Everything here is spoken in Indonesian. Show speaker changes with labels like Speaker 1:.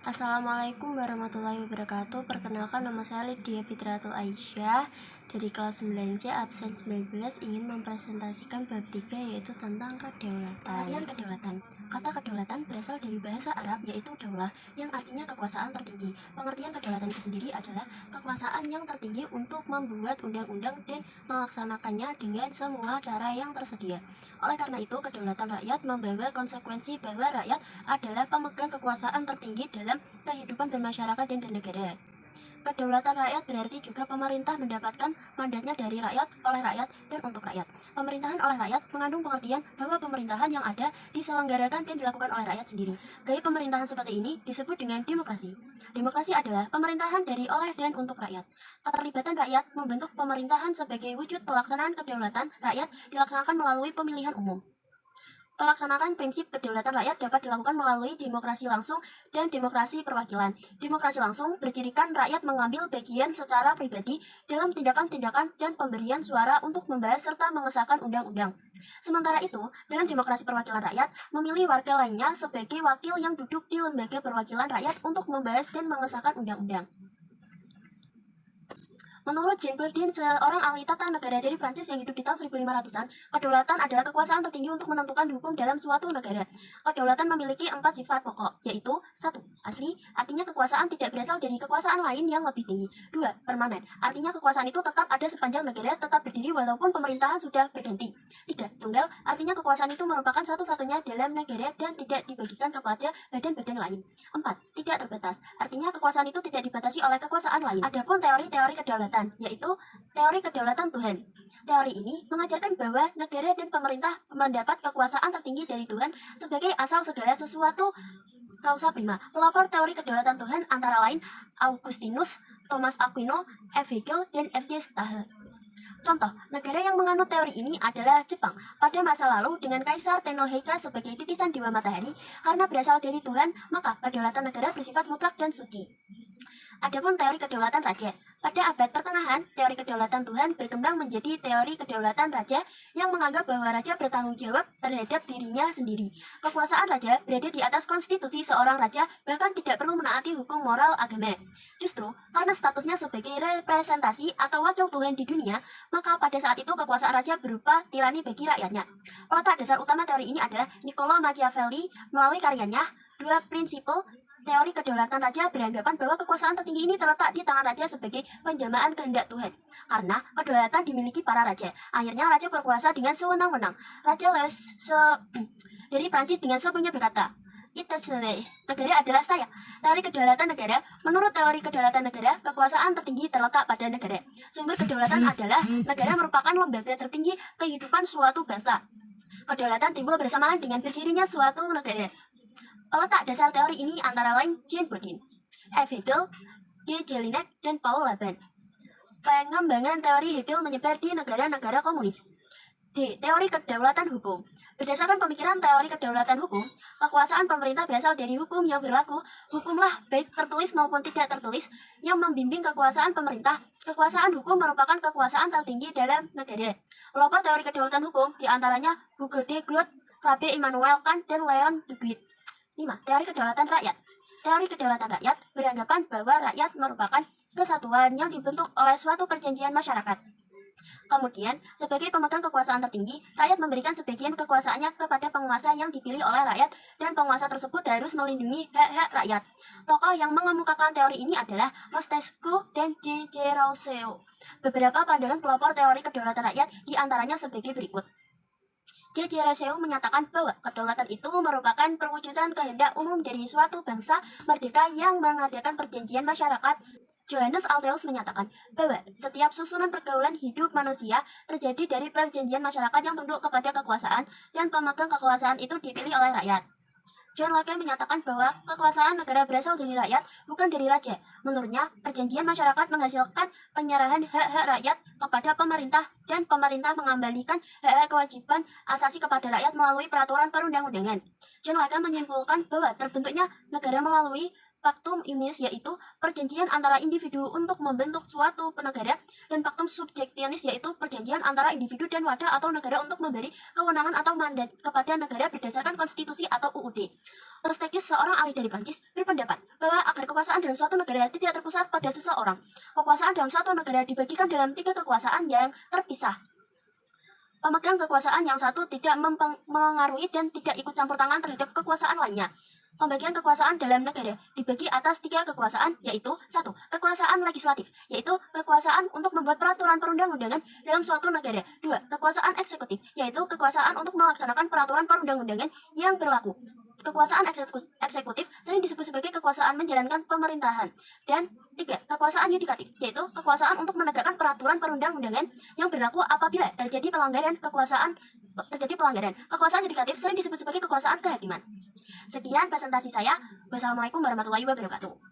Speaker 1: Assalamualaikum warahmatullahi wabarakatuh. Perkenalkan, nama saya Lydia Fitratul Aisyah dari kelas 9C absen 19 ingin mempresentasikan bab 3 yaitu tentang kedaulatan. Pengertian kedaulatan. Kata kedaulatan berasal dari bahasa Arab yaitu daulah yang artinya kekuasaan tertinggi. Pengertian kedaulatan itu sendiri adalah kekuasaan yang tertinggi untuk membuat undang-undang dan melaksanakannya dengan semua cara yang tersedia. Oleh karena itu, kedaulatan rakyat membawa konsekuensi bahwa rakyat adalah pemegang kekuasaan tertinggi dalam kehidupan bermasyarakat dan bernegara. Kedaulatan rakyat berarti juga pemerintah mendapatkan mandatnya dari rakyat, oleh rakyat, dan untuk rakyat. Pemerintahan oleh rakyat mengandung pengertian bahwa pemerintahan yang ada diselenggarakan dan dilakukan oleh rakyat sendiri. Gaya pemerintahan seperti ini disebut dengan demokrasi. Demokrasi adalah pemerintahan dari, oleh, dan untuk rakyat. Keterlibatan rakyat membentuk pemerintahan sebagai wujud pelaksanaan kedaulatan rakyat dilaksanakan melalui pemilihan umum. Pelaksanaan prinsip kedaulatan rakyat dapat dilakukan melalui demokrasi langsung dan demokrasi perwakilan. Demokrasi langsung bercirikan rakyat mengambil bagian secara pribadi dalam tindakan-tindakan dan pemberian suara untuk membahas serta mengesahkan undang-undang. Sementara itu, dalam demokrasi perwakilan rakyat, memilih warga lainnya sebagai wakil yang duduk di lembaga perwakilan rakyat untuk membahas dan mengesahkan undang-undang. Menurut Jean Bourdin, seorang ahli tata negara dari Prancis yang hidup di tahun 1500-an, kedaulatan adalah kekuasaan tertinggi untuk menentukan hukum dalam suatu negara. Kedaulatan memiliki 4 sifat pokok, yaitu 1. Asli, artinya kekuasaan tidak berasal dari kekuasaan lain yang lebih tinggi. 2. Permanen, artinya kekuasaan itu tetap ada sepanjang negara tetap berdiri walaupun pemerintahan sudah berganti. 3. Tunggal, artinya kekuasaan itu merupakan satu-satunya dalam negara dan tidak dibagikan kepada badan-badan lain. 4. Tidak terbatas, artinya kekuasaan itu tidak dibatasi oleh kekuasaan lain. Adapun teori-teori kedaulatan, yaitu teori kedaulatan Tuhan. Teori ini mengajarkan bahwa negara dan pemerintah mendapat kekuasaan tertinggi dari Tuhan sebagai asal segala sesuatu, causa prima. Pelopor teori kedaulatan Tuhan antara lain Augustinus, Thomas Aquino, F. Hegel, dan F. J. Stahl. Contoh, negara yang menganut teori ini adalah Jepang. Pada masa lalu, dengan Kaisar Tennoheiga sebagai titisan dewa matahari, karena berasal dari Tuhan, maka kedaulatan negara bersifat mutlak dan suci. Adapun teori kedaulatan raja. Pada abad pertengahan, teori kedaulatan Tuhan berkembang menjadi teori kedaulatan raja yang menganggap bahwa raja bertanggung jawab terhadap dirinya sendiri. Kekuasaan raja berada di atas konstitusi seorang raja, bahkan tidak perlu menaati hukum moral agama. Justru, karena statusnya sebagai representasi atau wakil Tuhan di dunia, maka pada saat itu kekuasaan raja berupa tirani bagi rakyatnya. Peletak dasar utama teori ini adalah Niccolo Machiavelli melalui karyanya Dua Prinsipal. Teori kedaulatan raja beranggapan bahwa kekuasaan tertinggi ini terletak di tangan raja sebagai penjelmaan kehendak Tuhan. Karena kedaulatan dimiliki para raja, akhirnya raja berkuasa dengan sewenang-wenang. Raja Louis dari Prancis dengan sombongnya berkata, negara adalah saya. Teori kedaulatan negara. Menurut teori kedaulatan negara, kekuasaan tertinggi terletak pada negara. Sumber kedaulatan adalah negara merupakan lembaga tertinggi kehidupan suatu bangsa. Kedaulatan timbul bersamaan dengan berdirinya suatu negara. Peletak dasar teori ini antara lain Jean Bourdin, F. Hegel, G. Jelinek, dan Paul Laban. Pengembangan teori Hegel menyebar di negara-negara komunis. D. Teori kedaulatan hukum. Berdasarkan pemikiran teori kedaulatan hukum, kekuasaan pemerintah berasal dari hukum yang berlaku. Hukumlah, baik tertulis maupun tidak tertulis, yang membimbing kekuasaan pemerintah. Kekuasaan hukum merupakan kekuasaan tertinggi dalam negara. Pelopor teori kedaulatan hukum diantaranya Hugo de Groot, Rabbe Immanuel Kant, dan Leon Duguid. 5. Teori kedaulatan rakyat. Teori kedaulatan rakyat beranggapan bahwa rakyat merupakan kesatuan yang dibentuk oleh suatu perjanjian masyarakat. Kemudian, sebagai pemegang kekuasaan tertinggi, rakyat memberikan sebagian kekuasaannya kepada penguasa yang dipilih oleh rakyat, dan penguasa tersebut harus melindungi hak-hak rakyat. Tokoh yang mengemukakan teori ini adalah Montesquieu dan J.J. Rousseau. Beberapa pandangan pelopor teori kedaulatan rakyat diantaranya sebagai berikut. J.J. Rousseau menyatakan bahwa kedaulatan itu merupakan perwujudan kehendak umum dari suatu bangsa merdeka yang mengadakan perjanjian masyarakat. Johannes Altheus menyatakan bahwa setiap susunan pergaulan hidup manusia terjadi dari perjanjian masyarakat yang tunduk kepada kekuasaan, dan pemegang kekuasaan itu dipilih oleh rakyat. John Locke menyatakan bahwa kekuasaan negara berasal dari rakyat, bukan dari raja. Menurutnya, perjanjian masyarakat menghasilkan penyerahan hak-hak rakyat kepada pemerintah, dan pemerintah mengembalikan hak-hak kewajiban asasi kepada rakyat melalui peraturan perundang-undangan. John Locke menyimpulkan bahwa terbentuknya negara melalui Pactum Unius, yaitu perjanjian antara individu untuk membentuk suatu negara, dan Pactum Subjectionis, yaitu perjanjian antara individu dan wadah atau negara untuk memberi kewenangan atau mandat kepada negara berdasarkan konstitusi atau UUD. Montesquieu, seorang ahli dari Prancis, berpendapat bahwa agar kekuasaan dalam suatu negara tidak terpusat pada seseorang. Kekuasaan dalam suatu negara dibagikan dalam 3 kekuasaan yang terpisah. Pemegang kekuasaan yang satu tidak mempengaruhi dan tidak ikut campur tangan terhadap kekuasaan lainnya. Pembagian kekuasaan dalam negara dibagi atas 3 kekuasaan, yaitu 1. Kekuasaan legislatif, yaitu kekuasaan untuk membuat peraturan perundang-undangan dalam suatu negara. 2. Kekuasaan eksekutif, yaitu kekuasaan untuk melaksanakan peraturan perundang-undangan yang berlaku. Kekuasaan eksekutif sering disebut sebagai kekuasaan menjalankan pemerintahan. Dan 3. Kekuasaan yudikatif, yaitu kekuasaan untuk menegakkan peraturan perundang-undangan yang berlaku apabila terjadi pelanggaran. Kekuasaan yudikatif sering disebut sebagai kekuasaan kehakiman. Sekian presentasi saya. Wassalamualaikum warahmatullahi wabarakatuh.